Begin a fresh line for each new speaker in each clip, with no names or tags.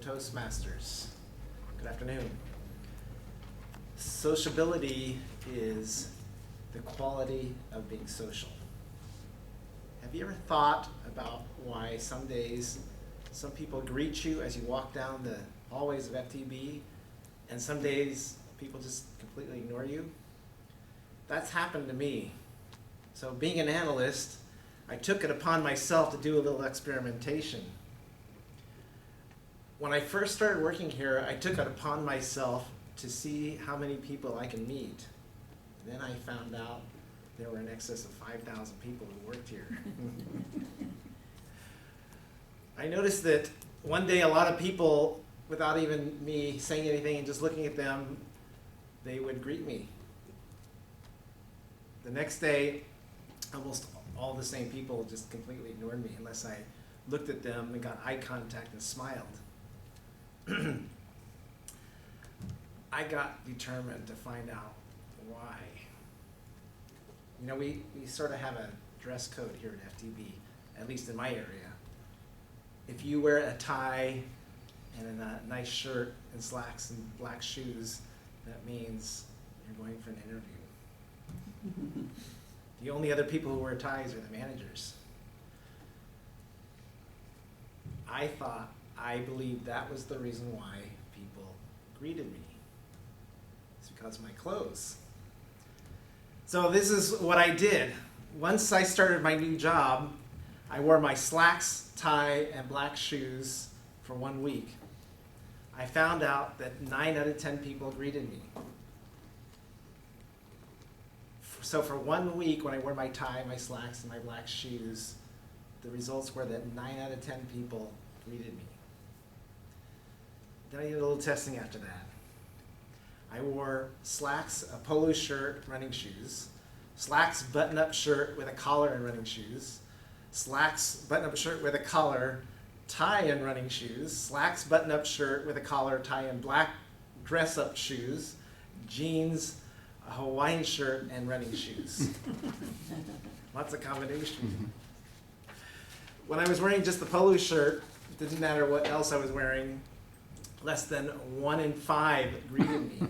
Toastmasters. Good afternoon. Sociability is the quality of being social. Have you ever thought about why some days some people greet you as you walk down the hallways of FTB, and some days people just completely ignore you? That's happened to me. So being an analyst, I took it upon myself to do a little experimentation. When I first started working here, I took it upon myself to see how many people I can meet. And then I found out there were in excess of 5,000 people who worked here. I noticed that one day a lot of people, without even me saying anything and just looking at them, they would greet me. The next day, almost all the same people just completely ignored me unless I looked at them and got eye contact and smiled. I got determined to find out why. You know, we sort of have a dress code here at FTB, at least in my area. If you wear a tie and a nice shirt and slacks and black shoes, that means you're going for an interview. The only other people who wear ties are the managers. I believed that was the reason why people greeted me. It's because of my clothes. So this is what I did. Once I started my new job, I wore my slacks, tie, and black shoes for 1 week. I found out that 9 out of 10 people greeted me. So for 1 week, when I wore my tie, my slacks, and my black shoes, the results were that 9 out of 10 people greeted me. Then I did a little testing after that. I wore slacks, a polo shirt, running shoes, slacks, button-up shirt with a collar and running shoes, slacks, button-up shirt with a collar, tie and running shoes, slacks, button-up shirt with a collar, tie and black dress-up shoes, jeans, a Hawaiian shirt, and running shoes. Lots of combination. When I was wearing just the polo shirt, it didn't matter what else I was wearing, less than 1 in 5 greeted me.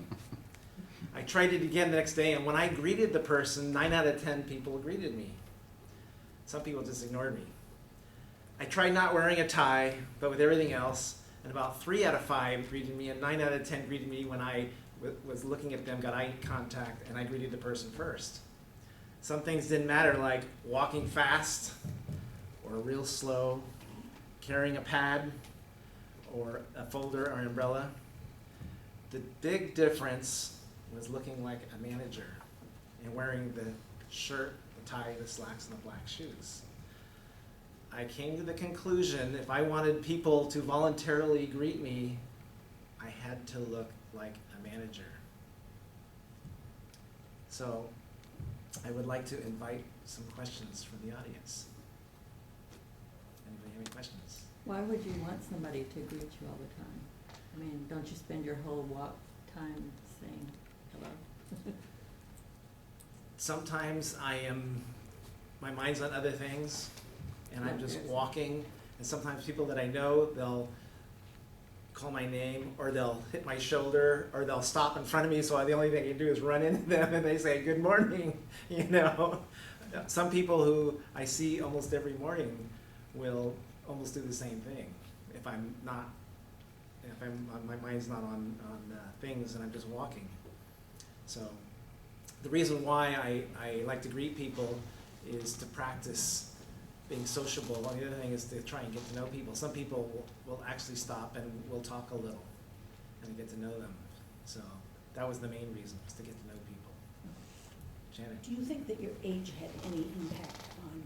I tried it again the next day, and when I greeted the person, 9 out of 10 people greeted me. Some people just ignored me. I tried not wearing a tie, but with everything else, and about 3 out of 5 greeted me, and 9 out of 10 greeted me when I was looking at them, got eye contact, and I greeted the person first. Some things didn't matter, like walking fast, or real slow, carrying a pad, or a folder or umbrella. The big difference was looking like a manager and wearing the shirt, the tie, the slacks, and the black shoes. I came to the conclusion if I wanted people to voluntarily greet me, I had to look like a manager. So I would like to invite some questions from the audience. Anybody have any questions?
Why would you want somebody to greet you all the time? I mean, don't you spend your whole walk time saying hello?
Sometimes my mind's on other things, and I'm just walking, and sometimes people that I know, they'll call my name, or they'll hit my shoulder, or they'll stop in front of me, so the only thing I can do is run into them, and they say, "Good morning," you know. Some people who I see almost every morning will almost do the same thing. If my mind's not on things and I'm just walking. So the reason why I like to greet people is to practice being sociable. And the other thing is to try and get to know people. Some people will actually stop and we'll talk a little and get to know them. So that was the main reason, was to get to know people. Janet?
Do you think that your age had any impact on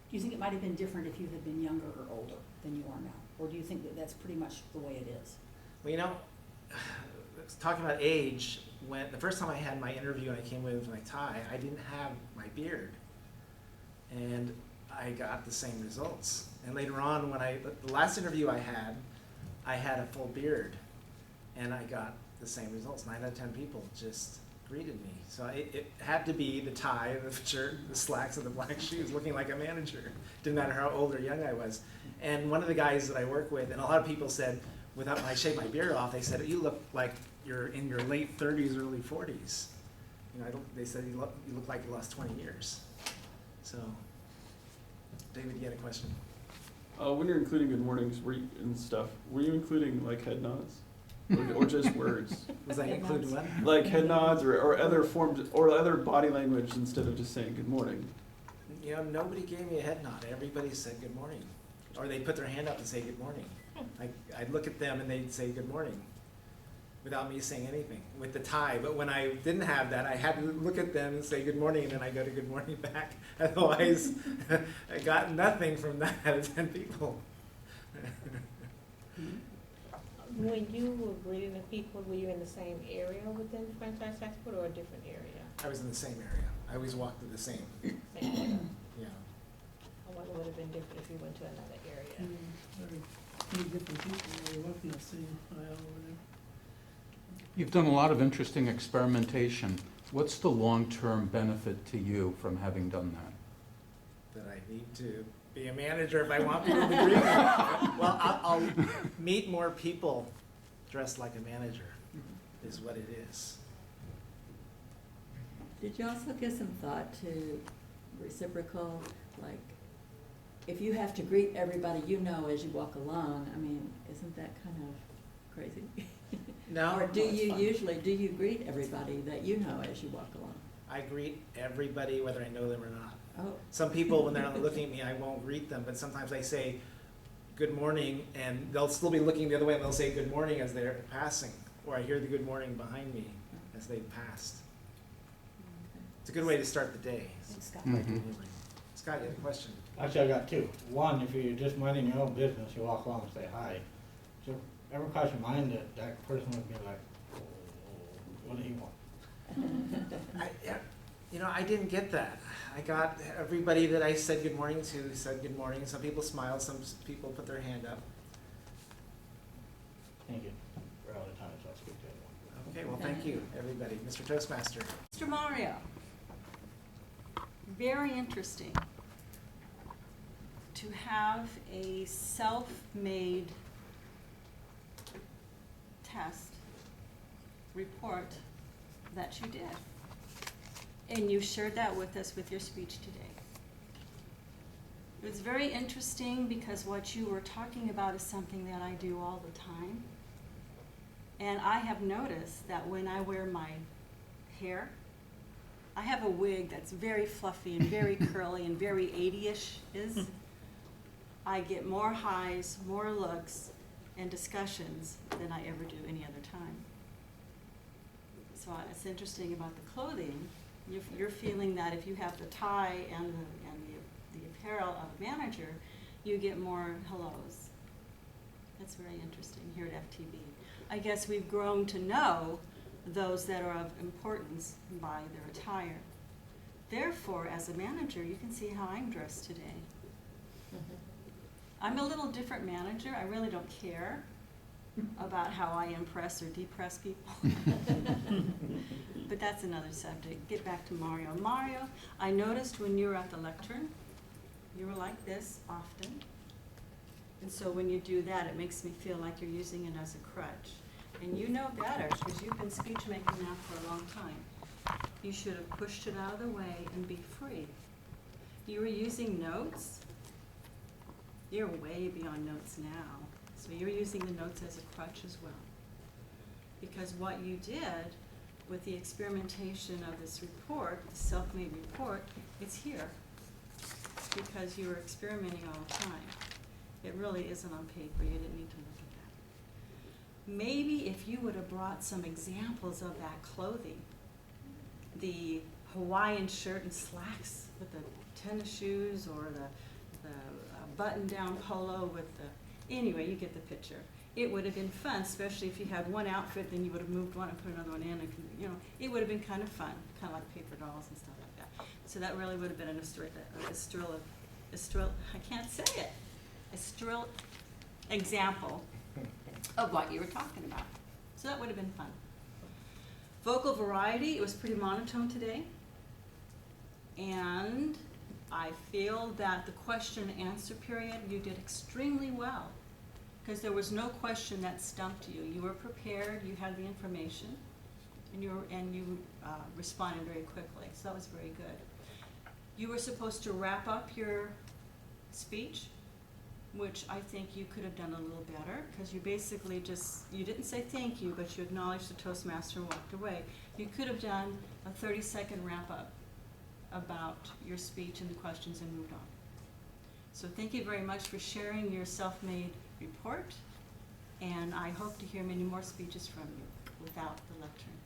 do you think it might have been different if you had been younger or older than you are now? Or do you think that that's pretty much the way it is?
Well, you know, talking about age, when the first time I had my interview and I came with my tie, I didn't have my beard. And I got the same results. And later on, the last interview I had a full beard, and I got the same results. 9 out of 10 people just greeted me. So it had to be the tie, the shirt, the slacks, and the black shoes, looking like a manager. Didn't matter how old or young I was. And one of the guys that I work with, and a lot of people said, when I shaved my beard off, they said, you look like you're in your late 30s, early 40s. You know, they said you look like you lost 20 years. So, David, you had a question?
When you're including good mornings and stuff, were you including like head nods? Or just words?
Was I included what?
Like head nods or other forms or other body language instead of just saying good morning?
You know, nobody gave me a head nod. Everybody said good morning. Or they put their hand up and say good morning. I'd look at them and they'd say good morning without me saying anything with the tie. But when I didn't have that, I had to look at them and say good morning, and then I go to good morning back. Otherwise, I got nothing from that out of 10 people.
When you were greeting the people, were you in the same area within franchise export or a different area?
I was in the same area. I always walked through the same.
Same area.
Yeah.
I wonder what would have been different if you went to another area.
Many different people, they walk in the same aisle over there.
You've done a lot of interesting experimentation. What's the long-term benefit to you from having done that?
That I need to be a manager if I want people to greet me. Well, I'll meet more people dressed like a manager, is what it is.
Did you also give some thought to reciprocal, like, if you have to greet everybody you know as you walk along, I mean, isn't that kind of crazy?
No.
Or do you greet everybody that you know as you walk along?
I greet everybody whether I know them or not.
Oh.
Some people, when they're looking at me, I won't greet them, but sometimes I say good morning, and they'll still be looking the other way, and they'll say good morning as they're passing, or I hear the good morning behind me as they've passed. It's a good way to start the day.
Thanks, Scott.
Mhm.
Anyway. Scott, you had a question?
Actually, I got two. One, if you're just minding your own business, you walk along and say hi. So ever cross your mind that that person would be like, oh, what do he want?
I didn't get that. I got everybody that I said good morning to said good morning. Some people smiled, some people put their hand up.
Thank you. We're out of time, so I'll speak to everyone.
Okay, well, thank you, everybody. Mr. Toastmaster.
Mr. Mario, very interesting to have a self-made test report that you did. And you shared that with us with your speech today. It was very interesting because what you were talking about is something that I do all the time. And I have noticed that when I wear my hair, I have a wig that's very fluffy and very curly and very 80-ish is. I get more highs, more looks, and discussions than I ever do any other time. So it's interesting about the clothing. You're feeling that if you have the tie and the apparel of a manager, you get more hellos. That's very interesting here at FTB. I guess we've grown to know those that are of importance by their attire. Therefore, as a manager, you can see how I'm dressed today. I'm a little different manager. I really don't care about how I impress or depress people. But that's another subject. Get back to Mario. Mario, I noticed when you were at the lectern, you were like this often. And so when you do that, it makes me feel like you're using it as a crutch. And you know better, because you've been speech making now for a long time. You should have pushed it out of the way and be free. You were using notes. You're way beyond notes now. So you're using the notes as a crutch as well. Because what you did with the experimentation of this report, the self-made report, it's here. Because you were experimenting all the time. It really isn't on paper. You didn't need to look at that. Maybe if you would have brought some examples of that clothing, the Hawaiian shirt and slacks with the tennis shoes, or the button-down polo with the, anyway, you get the picture. It would have been fun, especially if you had one outfit, then you would have moved one and put another one in, and it would have been kind of fun, kind of like paper dolls and stuff like that. So that really would have been I can't say it, a strill example of what you were talking about. So that would have been fun. Vocal variety, it was pretty monotone today. And I feel that the question and answer period, you did extremely well. Because there was no question that stumped you. You were prepared, you had the information, and you responded very quickly, so that was very good. You were supposed to wrap up your speech, which I think you could have done a little better, because you basically you didn't say thank you, but you acknowledged the Toastmaster and walked away. You could have done a 30-second wrap-up about your speech and the questions and moved on. So thank you very much for sharing your self-made report, and I hope to hear many more speeches from you without the lectern.